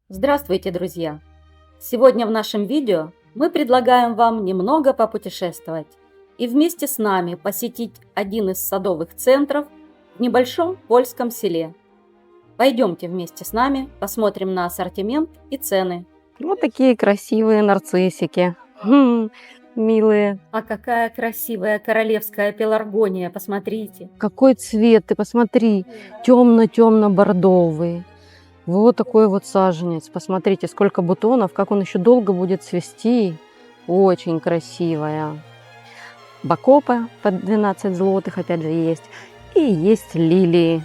Здравствуйте, друзья! Сегодня в нашем видео мы предлагаем вам немного попутешествовать и вместе с нами посетить один из садовых центров в небольшом польском селе. Пойдемте вместе с нами посмотрим на ассортимент и цены. Вот такие красивые нарциссики. Милые. А какая красивая королевская пеларгония, посмотрите! Какой цвет, ты посмотри. Темно-темно-бордовый. Вот такой вот саженец. Посмотрите, сколько бутонов, как он еще долго будет цвести. Очень красивая. Бакопа по 12 злотых опять же есть. И есть лилии.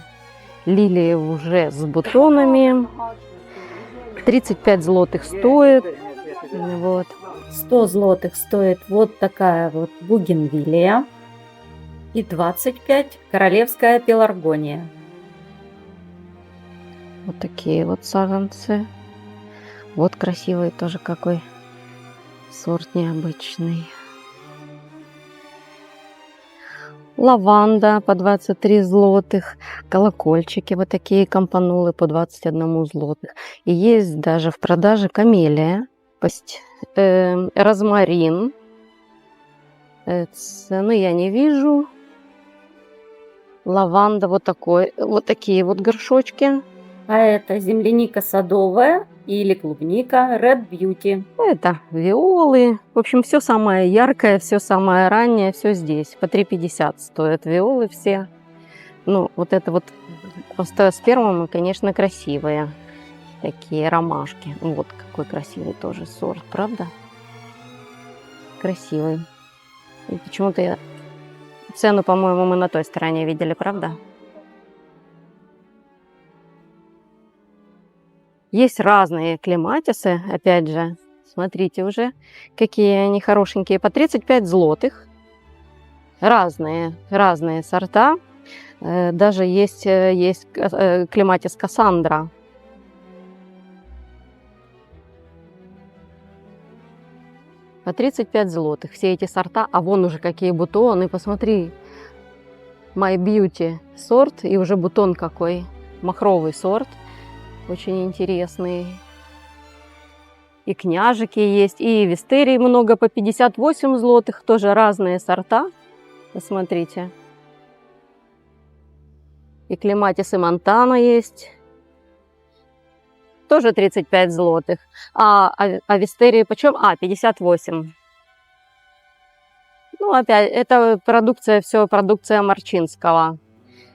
Лилии уже с бутонами. 35 злотых стоит. Вот. 100 злотых стоит вот такая вот бугенвилия и 25 королевская пеларгония. Вот такие вот саженцы. Вот красивый тоже какой сорт необычный. Лаванда по 23 злотых. Колокольчики вот такие компанулы по 21 злотых. И есть даже в продаже камелия. Розмарин. Цены я не вижу. Лаванда вот такие вот горшочки. А это земляника садовая или клубника Red Beauty. Это виолы. В общем, все самое яркое, все самое раннее, все здесь. По 3,50 стоят виолы все. Ну, вот это вот остеоспермы, конечно, красивые. Такие ромашки. Вот какой красивый тоже сорт, правда? Красивый. И почему-то цену, по-моему, мы на той стороне видели, правда? Есть разные клематисы, опять же. Смотрите уже, какие они хорошенькие. По 35 злотых. Разные сорта. Даже есть клематис Кассандра. По 35 злотых. Все эти сорта. А вон уже какие бутоны. Посмотри. My Beauty сорт. И уже бутон какой. Махровый сорт. Очень интересный. И княжики есть. И вистерии много по 58 злотых. Тоже разные сорта. Посмотрите. И клематис и Монтана есть. Тоже 35 злотых. А вистерии почем? 58. Ну, опять, это продукция, все продукция Марчинского.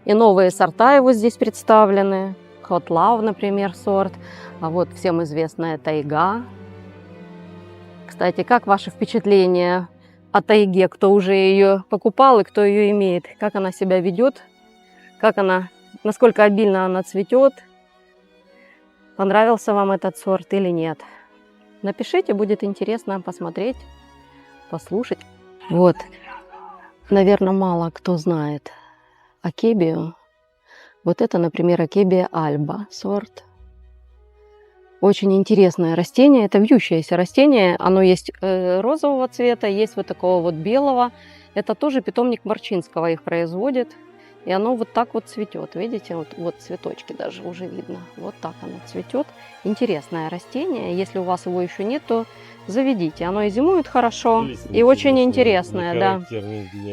И новые сорта его здесь представлены. Hot Love, например, сорт. А вот всем известная тайга. Кстати, как ваши впечатления о тайге? Кто уже ее покупал и кто ее имеет? Как она себя ведет? Насколько обильно она цветет? Понравился вам этот сорт или нет? Напишите, будет интересно посмотреть, послушать. Вот, наверное, мало кто знает акебию. Вот это, например, акебия альба сорт. Очень интересное растение. Это вьющееся растение. Оно есть розового цвета, есть вот такого вот белого. Это тоже питомник Марчинского их производит. И оно вот так вот цветет. Видите, вот цветочки даже уже видно. Вот так оно цветет. Интересное растение. Если у вас его еще нет, то заведите. Оно и зимует хорошо. И очень интересное, да.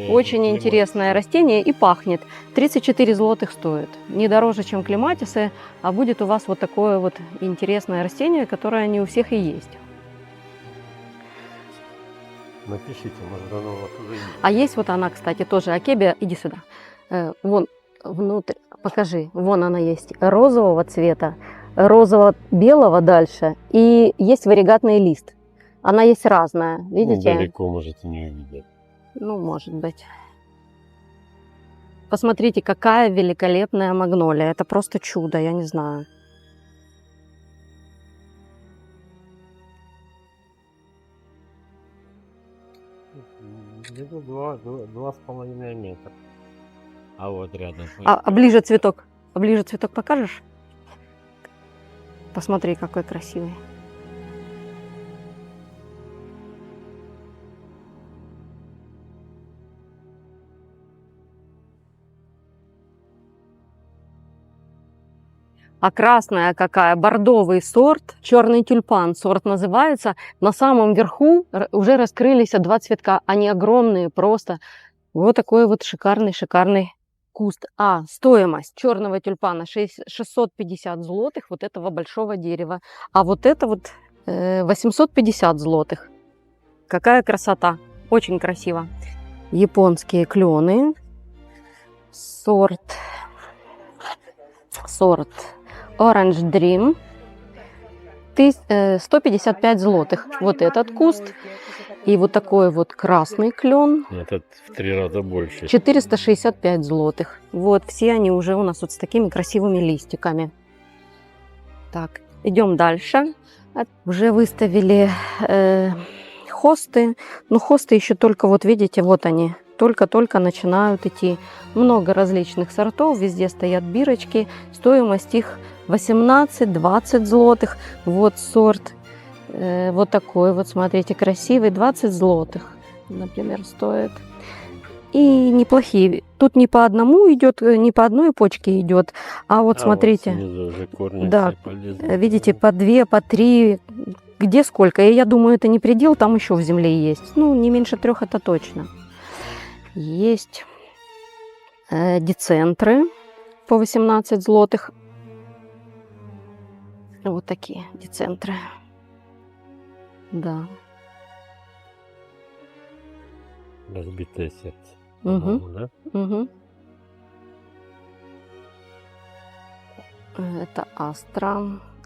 Очень интересное растение и пахнет. 34 злотых стоит. Не дороже, чем клематисы, а будет у вас вот такое вот интересное растение, которое не у всех и есть. Напишите, может, оно у вас уже есть. А есть вот она, кстати, тоже акебия. Иди сюда. Вон внутрь, покажи. Вон она есть розового цвета, розово-белого дальше. И есть варигатный лист. Она есть разная, видите? Ну, далеко можете не увидеть. Ну, может быть. Посмотрите, какая великолепная магнолия. Это просто чудо, я не знаю. Где-то 2,5 метра. А вот рядом. А ближе цветок? А ближе цветок покажешь? Посмотри, какой красивый. А красная какая, бордовый сорт, черный тюльпан сорт называется. На самом верху уже раскрылись два цветка, они огромные просто. Вот такой вот шикарный куст. А стоимость черного тюльпана 650 злотых, вот этого большого дерева. А вот это вот 850 злотых. Какая красота, очень красиво. Японские клены, сорт Orange Dream, 155 злотых. Вот этот куст. И вот такой вот красный клен. Этот в 3 раза больше. 465 злотых. Вот, все они уже у нас вот с такими красивыми листиками. Так, идем дальше. Уже выставили хосты. Но хосты еще только, вот видите, вот они. Только-только начинают идти. Много различных сортов. Везде стоят бирочки. Стоимость их 18-20 злотых. Вот сорт. Вот такой вот, смотрите, красивый. 20 злотых, например, стоит. И неплохие. Тут не по одному идет, не по одной почке идет. А вот смотрите. Вот снизу уже корни да, полезные. видите, по 2, по 3. Где сколько? И я думаю, это не предел, там еще в земле есть. Ну, не меньше 3 это точно. Есть децентры по 18 злотых. Вот такие децентры. Да. Разбитое сердце. Угу. Да? Угу. Это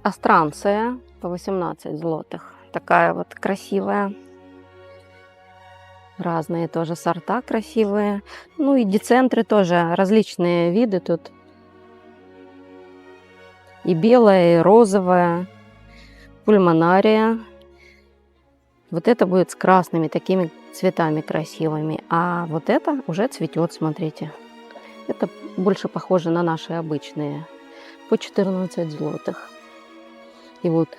астранция по 18 злотых. Такая вот красивая. Разные тоже сорта красивые. Ну и децентры тоже. Различные виды тут. И белая, и розовая. Пульмонария. Вот это будет с красными такими цветами красивыми. А вот это уже цветет, смотрите. Это больше похоже на наши обычные. По 14 злотых. И вот,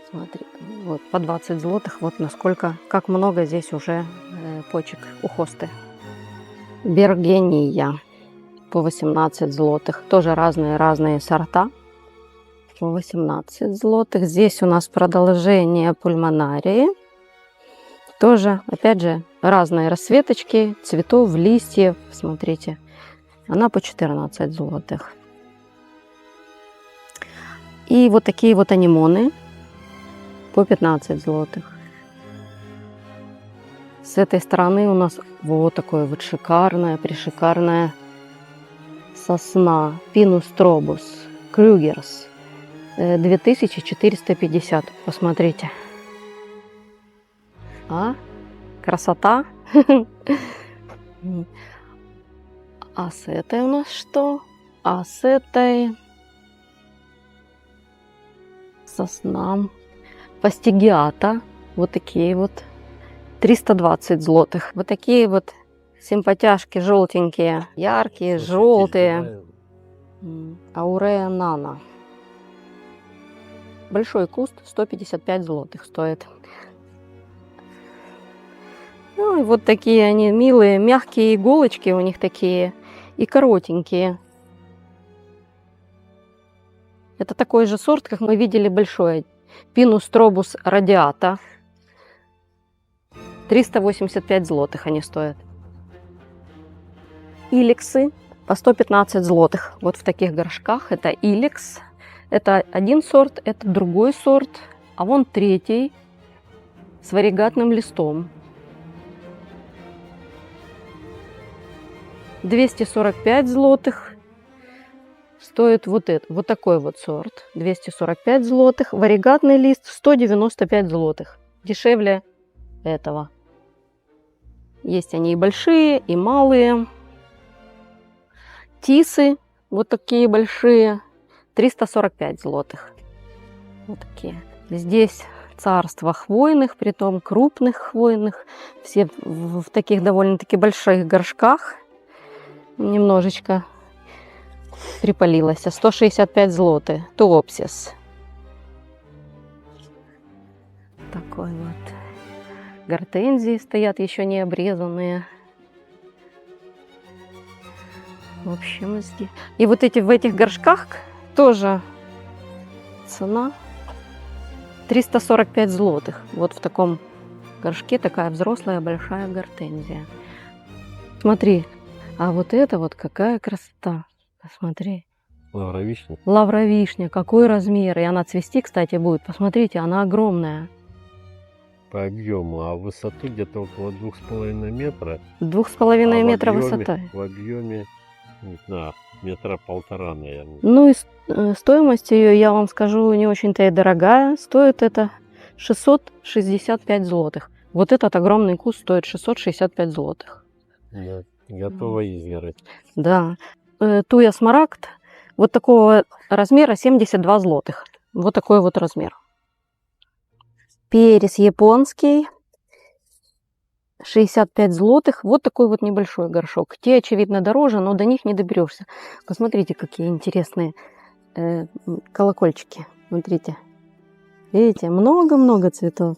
смотри, вот по 20 злотых. Вот насколько, как много здесь уже почек у хосты. Бергения по 18 злотых. Тоже разные сорта. По 18 злотых. Здесь у нас продолжение пульмонарии. Тоже, опять же, разные расцветочки, цветов, листьев. Смотрите, она по 14 злотых. И вот такие вот анимоны по 15 злотых. С этой стороны у нас вот такое вот шикарная, пришикарная сосна. Pinus strobus Крюгерс. 2450. Посмотрите. А? Красота. А с этой у нас что? А с этой сосна фастигиата. Вот такие вот. 320 злотых. Вот такие вот симпатяшки желтенькие, яркие, желтые. Аурея нано. Большой куст 155 злотых стоит. Ну и вот такие они милые, мягкие иголочки у них такие и коротенькие. Это такой же сорт, как мы видели большой. Pinus strobus radiata. 385 злотых они стоят. Иликсы по 115 злотых. Вот в таких горшках. Это иликс. Это один сорт, это другой сорт. А вон третий с варигатным листом. 245 злотых стоит вот это, вот такой вот сорт. 245 злотых. Варигатный лист 195 злотых. Дешевле этого. Есть они и большие, и малые. Тисы вот такие большие. 345 злотых. Вот такие. Здесь царство хвойных, притом крупных хвойных. Все в таких довольно-таки больших горшках. Немножечко припалилась. 165 злотых. Туопсис. Такой вот. Гортензии стоят еще не обрезанные. В общем, здесь. И вот эти в этих горшках тоже Цена 345 злотых. Вот в таком горшке такая взрослая большая гортензия. Смотри, а вот это вот какая красота. Посмотри. Лавровишня. Лавровишня, какой размер. И она цвести, кстати, будет. Посмотрите, она огромная. По объему, а высоту где-то около 2,5 метра. 2,5 А метра объеме- высота. В объеме, не знаю, 1,5 метра, наверное. Ну и стоимость ее, я вам скажу, не очень-то и дорогая. Стоит это 665 злотых. Вот этот огромный куст стоит 665 злотых. Да, готова изгородь. Да. Туя смарагд вот такого размера 72 злотых. Вот такой вот размер. Перец японский 65 злотых. Вот такой вот небольшой горшок. Те, очевидно, дороже, но до них не доберешься. Посмотрите, какие интересные колокольчики. Смотрите. Видите, много-много цветов.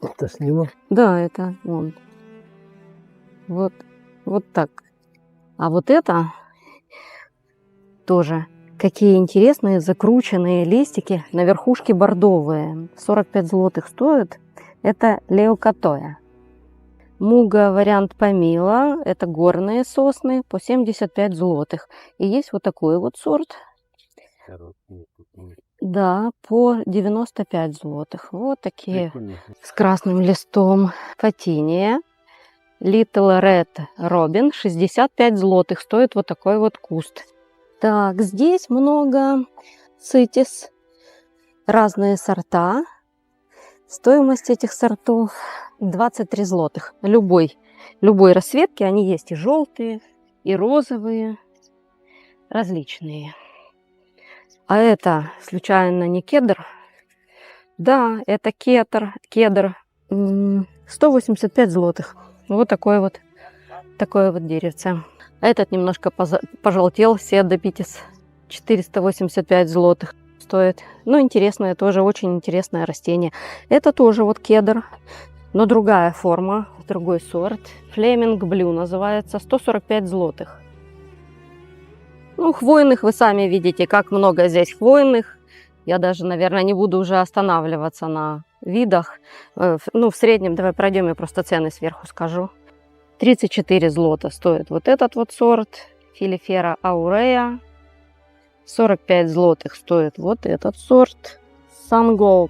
Это с него? Да, это он. Вот, вот так. А вот это тоже какие интересные закрученные листики на верхушке бордовые. 45 злотых стоит. Это леокатоя. Муга вариант помила. Это горные сосны по 75 злотых. И есть вот такой вот сорт. Да, по 95 злотых. Вот такие Прикольно. с красным листом. Фатиния. Little Red Robin 65 злотых стоит вот такой вот куст. Так, здесь много цитис, разные сорта. Стоимость этих сортов 23 злотых. Любой расцветки, они есть и желтые, и розовые, различные. А это случайно не кедр? Да, это кедр. 185 злотых. Вот такое вот деревце. Этот немножко пожелтел, седопитис. 485 злотых стоит. Ну, интересное, тоже очень интересное растение. Это тоже вот кедр, но другая форма, другой сорт. Флеминг Блю называется, 145 злотых. Ну, хвойных вы сами видите, как много здесь хвойных. Я даже, наверное, не буду уже останавливаться на видах. Ну, в среднем, давай пройдем, я просто цены сверху скажу. 34 злота стоит вот этот вот сорт. Филифера аурея. 45 злотых стоит вот этот сорт. Sungold.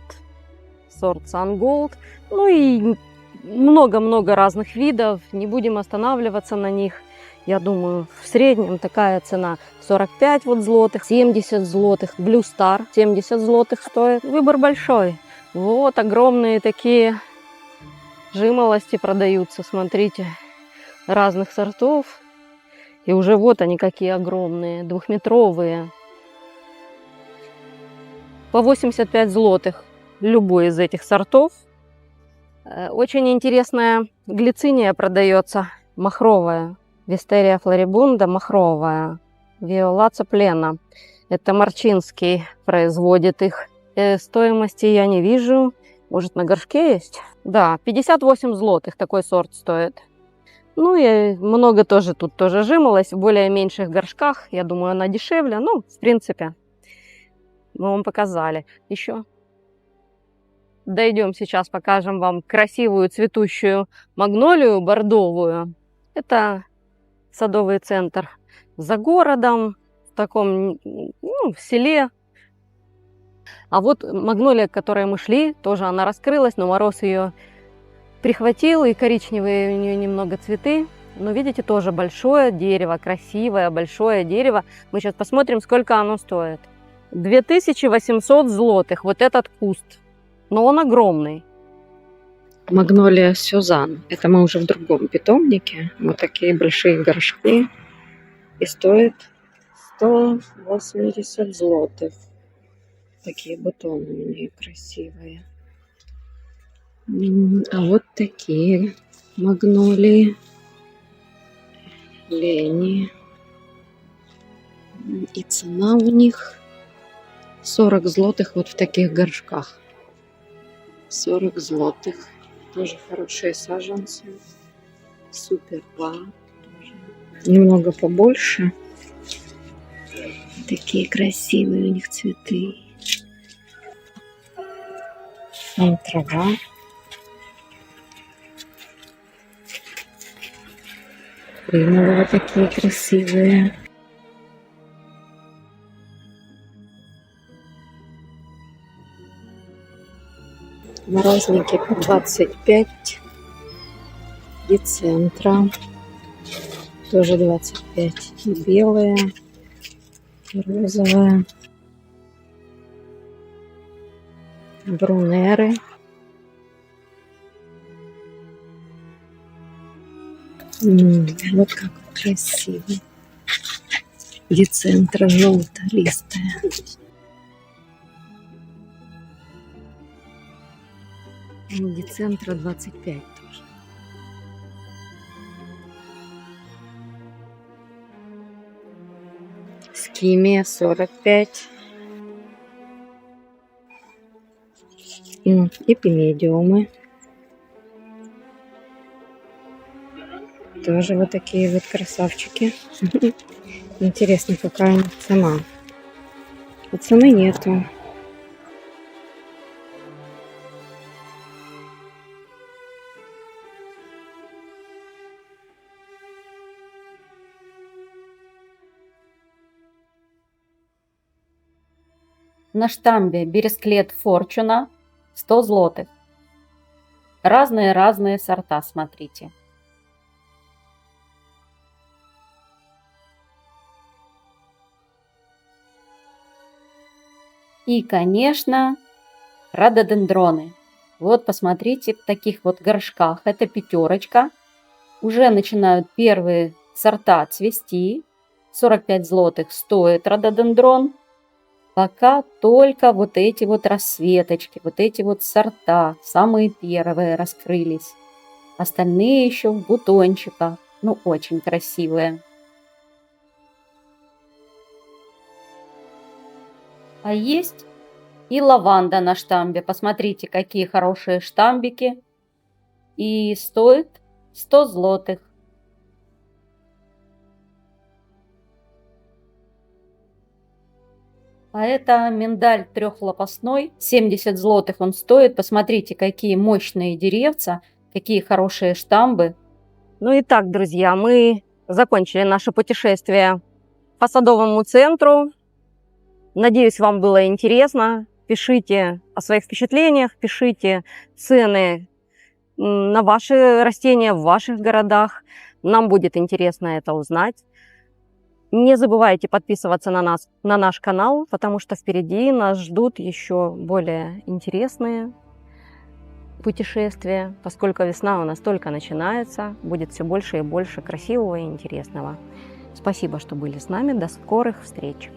Сорт Sungold. Ну и много-много разных видов. Не будем останавливаться на них. Я думаю, в среднем такая цена 45 вот злотых, 70 злотых. Blue Star 70 злотых стоит. Выбор большой. Вот огромные такие жимолости продаются, смотрите, разных сортов. И уже вот они какие огромные, двухметровые. По 85 злотых любой из этих сортов. Очень интересная глициния продается, махровая. Вистерия флорибунда махровая. Виолаца плена. Это Марчинский производит их. Стоимости я не вижу. Может, на горшке есть? Да, 58 злотых такой сорт стоит. Ну и много тоже тут тоже жимолость в более меньших горшках. Я думаю, она дешевле. Ну, в принципе, мы вам показали. Еще дойдем сейчас, покажем вам красивую цветущую магнолию бордовую. Это садовый центр за городом, в таком, ну, в селе. А вот магнолия, к которой мы шли, тоже она раскрылась, но мороз ее прихватил, и коричневые у нее немного цветы. Но видите, тоже большое дерево, красивое, большое дерево. Мы сейчас посмотрим, сколько оно стоит. 2800 злотых, вот этот куст. Но он огромный. Магнолия Сюзан. Это мы уже в другом питомнике. Вот такие большие горшки. И стоит 180 злотых. Такие бутоны у нее красивые. А вот такие магнолии. Лени. И цена у них 40 злотых вот в таких горшках. 40 злотых. Тоже хорошие саженцы. Супер два. Немного побольше. Такие красивые у них цветы. Там трава. Примулы вот такие красивые. Морозники по 25. И центра. Тоже 25. И белые, и розовые. Брунеры. Вот как красиво. Децентра желто-листая. Децентра 25 тоже. Скимия 45. Эпимедиумы. Тоже вот такие вот красавчики. Интересно, какая у них цена. А цены нету. На штамбе бересклет Форчуна 100 злотых. Разные сорта, смотрите. И, конечно, рододендроны. Вот посмотрите, в таких вот горшках. Это 5. Уже начинают первые сорта цвести. 45 злотых стоит рододендрон. Пока только вот эти вот расцветочки, вот эти вот сорта, самые первые раскрылись. Остальные еще в бутончиках. Ну, очень красивые. А есть и лаванда на штамбе. Посмотрите, какие хорошие штамбики. И стоит 100 злотых. А это миндаль трехлопастной. 70 злотых он стоит. Посмотрите, какие мощные деревца, какие хорошие штамбы. Ну и так, друзья, мы закончили наше путешествие по садовому центру. Надеюсь, вам было интересно. Пишите о своих впечатлениях, пишите цены на ваши растения в ваших городах. Нам будет интересно это узнать. Не забывайте подписываться на нас, на наш канал, потому что впереди нас ждут еще более интересные путешествия. Поскольку весна у нас только начинается, будет все больше и больше красивого и интересного. Спасибо, что были с нами. До скорых встреч!